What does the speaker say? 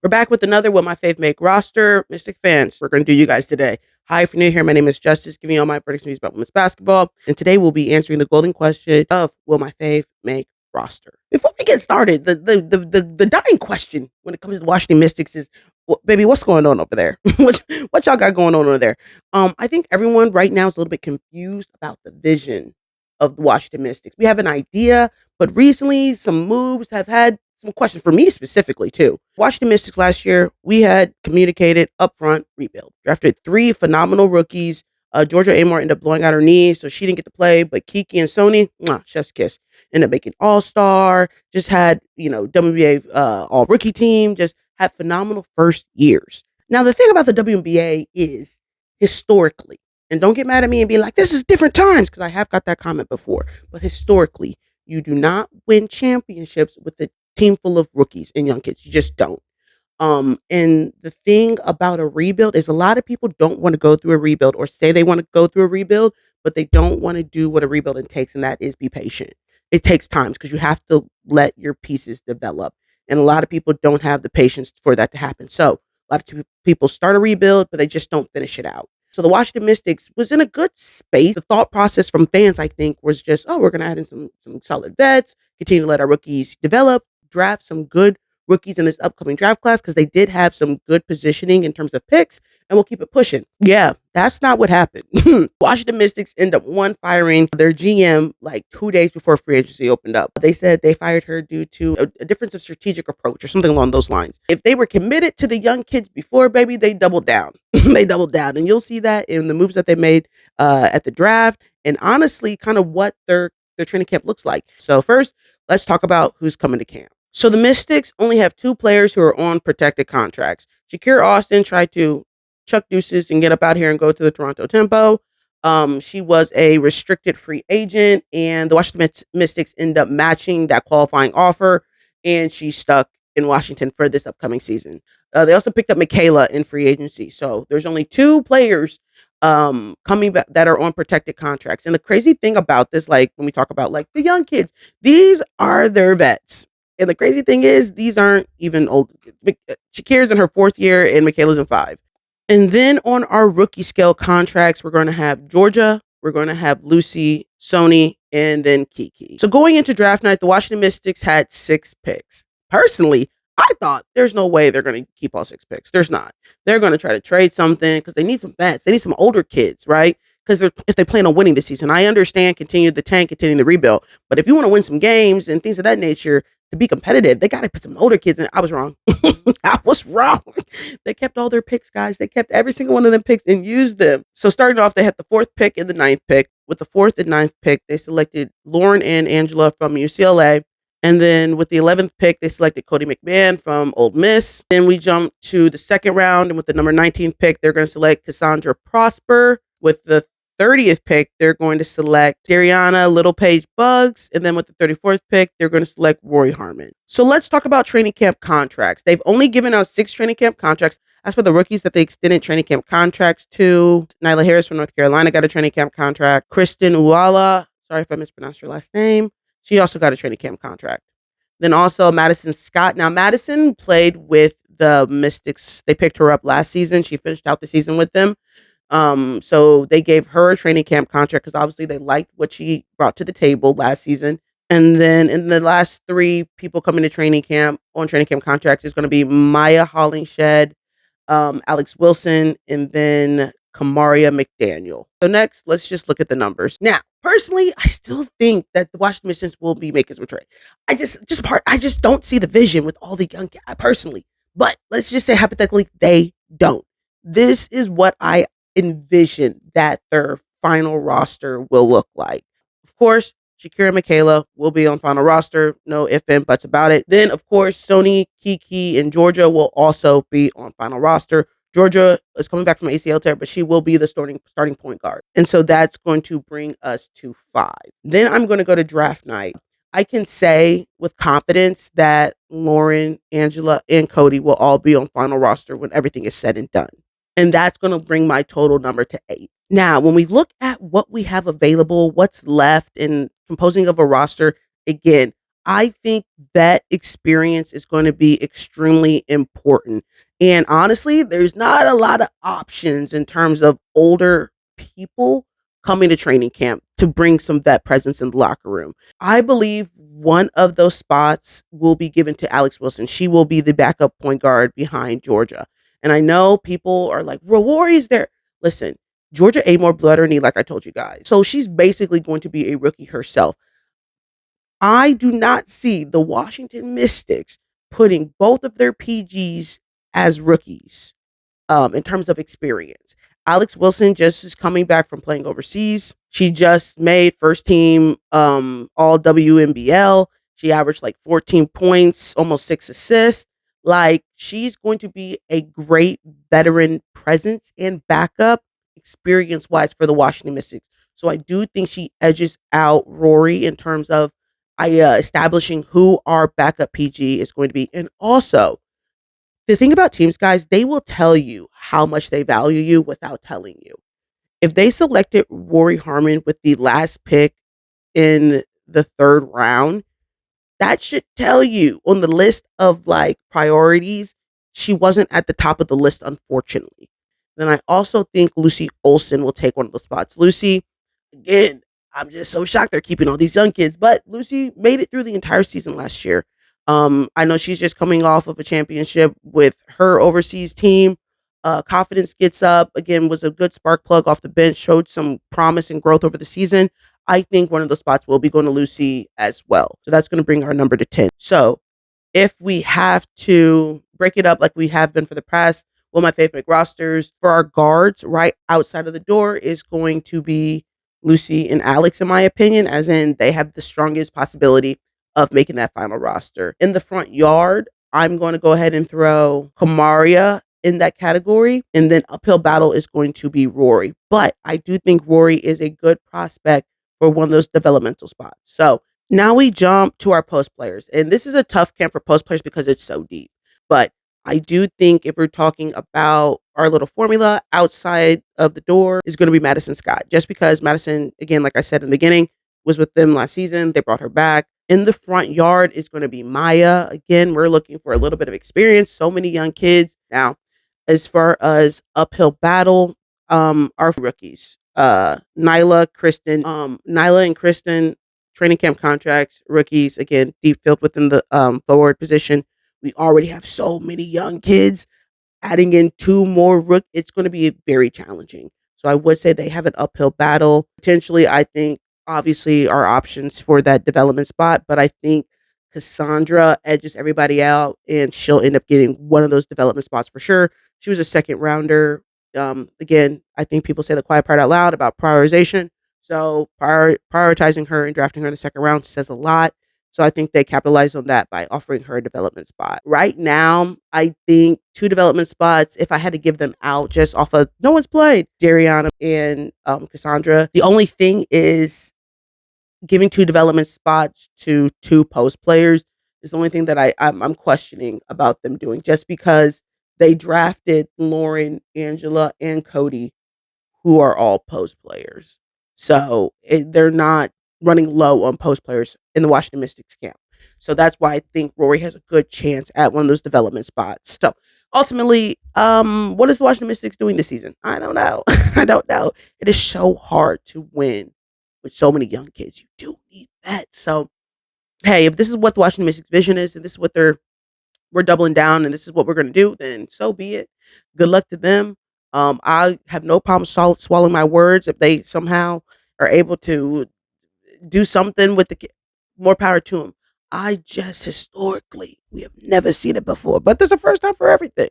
We're back with another Will My Fave Make roster. Mystic fans, we're going to do you guys today. Hi, if you're new here, my name is Justice, giving you all my predictions about women's basketball. And today we'll be answering the golden question of Will My Fave Make roster. Before we get started, the dying question when it comes to the Washington Mystics is, baby, what's going on over there? what y'all got going on over there? I think everyone right now is a little bit confused about the vision of the Washington Mystics. We have an idea, but recently some moves have had some questions for me specifically too. Washington Mystics last year, we had communicated upfront rebuild. Drafted 3 phenomenal rookies. Georgia Amor ended up blowing out her knee, so she didn't get to play. But Kiki and Sony, chef's kiss, ended up making All-Star. Just had WNBA All Rookie team. Just had phenomenal first years. Now the thing about the WNBA is historically, and don't get mad at me and be like, this is different times, because I have got that comment before. But historically, you do not win championships with the team full of rookies and young kids. You just don't. And the thing about a rebuild is a lot of people don't want to go through a rebuild or say they want to go through a rebuild, but they don't want to do what a rebuilding takes, and that is be patient. It takes time because you have to let your pieces develop. And a lot of people don't have the patience for that to happen. So a lot of people start a rebuild, but they just don't finish it out. So the Washington Mystics was in a good space. The thought process from fans, I think, was just, we're going to add in some solid vets, continue to let our rookies develop, draft some good rookies in this upcoming draft class, because they did have some good positioning in terms of picks, and we'll keep it pushing. Yeah, that's not what happened. Washington Mystics end up firing their GM like 2 days before free agency opened up. They said they fired her due to a difference of strategic approach or something along those lines. If they were committed to the young kids before, baby, they doubled down. They doubled down, and you'll see that in the moves that they made at the draft, and honestly, kind of what their training camp looks like. So first, let's talk about who's coming to camp. So the Mystics only have 2 players who are on protected contracts. Shakira Austin tried to chuck deuces and get up out here and go to the Toronto Tempo. She was a restricted free agent, and the Washington Mystics end up matching that qualifying offer, and she's stuck in Washington for this upcoming season. They also picked up Michaela in free agency. So there's only 2 players coming back that are on protected contracts. And the crazy thing about this, like when we talk about like the young kids, these are their vets. And the crazy thing is, these aren't even old. Shakira's in her 4th year and Michaela's in 5. And then on our rookie scale contracts, we're going to have Georgia, we're going to have Lucy, Sony, and then Kiki. So going into draft night, the Washington Mystics had 6 picks. Personally, I thought there's no way they're going to keep all 6 picks. There's not. They're going to try to trade something because they need some vets. They need some older kids, right? Because if they plan on winning this season, I understand continue the tank, continue the rebuild. But if you want to win some games and things of that nature, to be competitive, they got to put some older kids in. I was wrong. I was wrong. They kept all their picks, guys. They kept every single one of them picks and used them. So starting off, they had the 4th pick and the 9th pick. With the 4th and 9th pick, they selected Lauren and Angela from UCLA. And then with the 11th pick, they selected Cody McMahon from Ole Miss. Then we jumped to the 2nd round, and with the number 19th pick, they're going to select Cassandra Prosper. With the 30th pick, they're going to select Dariana Little Page Bugs. And then with the 34th pick, they're going to select Rory Harmon. So let's talk about training camp contracts. They've only given out 6 training camp contracts. As for the rookies that they extended training camp contracts to, Nyla Harris from North Carolina got a training camp contract. Kristen Uwala, sorry if I mispronounced her last name, she also got a training camp contract. Then also Madison Scott. Now, Madison played with the Mystics. They picked her up last season. She finished out the season with them. So they gave her a training camp contract because obviously they liked what she brought to the table last season. And then in the last 3 people coming to training camp on training camp contracts is going to be Maya Hollingshed, Alex Wilson, and then Kamaria McDaniel. So next, let's just look at the numbers. Now, personally, I still think that the Washington Mystics will be making some trade. I just don't see the vision with all the young kids, personally. But let's just say hypothetically, they don't. This is what I envision that their final roster will look like. Of course, Shakira and Michaela will be on final roster. No ifs and buts about it. Then, of course, Sony, Kiki, and Georgia will also be on final roster. Georgia is coming back from ACL tear, but she will be the starting point guard. And so that's going to bring us to 5. Then I'm going to go to draft night. I can say with confidence that Lauren, Angela, and Cody will all be on final roster when everything is said and done. And that's going to bring my total number to 8. Now, when we look at what we have available, what's left in composing of a roster, again, I think that experience is going to be extremely important. And honestly, there's not a lot of options in terms of older people coming to training camp to bring some vet presence in the locker room. I believe one of those spots will be given to Alex Wilson. She will be the backup point guard behind Georgia. And I know people are like, well, Rory's there. Listen, Georgia ate more blood or knee, like I told you guys. So she's basically going to be a rookie herself. I do not see the Washington Mystics putting both of their PGs as rookies in terms of experience. Alex Wilson just is coming back from playing overseas. She just made first team all WNBL. She averaged like 14 points, almost 6 assists. Like she's going to be a great veteran presence and backup experience wise for the Washington Mystics. So I do think she edges out Rory in terms of establishing who our backup PG is going to be. And also, the thing about teams, guys, they will tell you how much they value you without telling you. If they selected Rory Harmon with the last pick in the third round, that should tell you on the list of like priorities, she wasn't at the top of the list, unfortunately. Then I also think Lucy Olson will take one of the spots. Lucy, again, I'm just so shocked they're keeping all these young kids, but Lucy made it through the entire season last year. I know she's just coming off of a championship with her overseas team. Confidence gets up again, was a good spark plug off the bench, showed some promise and growth over the season. I think one of those spots will be going to Lucy as well. So that's going to bring our number to 10. So if we have to break it up like we have been for the past, well, my favorite rosters for our guards right outside of the door is going to be Lucy and Alex, in my opinion, as in they have the strongest possibility of making that final roster. In the front yard, I'm going to go ahead and throw Kamaria in that category. And then uphill battle is going to be Rory. But I do think Rory is a good prospect for one of those developmental spots. So now we jump to our post players. And this is a tough camp for post players because it's so deep. But I do think if we're talking about our little formula outside of the door is going to be Madison Scott. Just because Madison, again, like I said in the beginning, was with them last season. They brought her back. In the front yard is going to be Maya. Again, we're looking for a little bit of experience. So many young kids. Now, as far as uphill battle, our rookies, Nyla and Kristen, training camp contracts, rookies, again, deep field within the forward position. We already have so many young kids. Adding in two more it's going to be very challenging. So I would say they have an uphill battle. Potentially, I think, obviously, our options for that development spot, but I think Cassandra edges everybody out and she'll end up getting one of those development spots for sure. She was a second rounder. Again, I think people say the quiet part out loud about prioritization. So prioritizing her and drafting her in the second round says a lot. So I think they capitalized on that by offering her a development spot. Right now, I think two development spots, if I had to give them out just off of no one's played, Dariana and Cassandra. The only thing is giving two development spots to two post players is the only thing that I'm questioning about them doing, just because they drafted Lauren, Angela, and Cody, who are all post players. So they're not running low on post players in the Washington Mystics camp. So that's why I think Rory has a good chance at one of those development spots. So ultimately, what is the Washington Mystics doing this season? I don't know. I don't know. It is so hard to win with so many young kids. You do need vets. So hey, if this is what the Washington Mystics vision is, and this is what we're doubling down, and this is what we're going to do, then so be it. Good luck to them. I have no problem swallowing my words if they somehow are able to do something with more power to them. I just historically, we have never seen it before, but there's a first time for everything.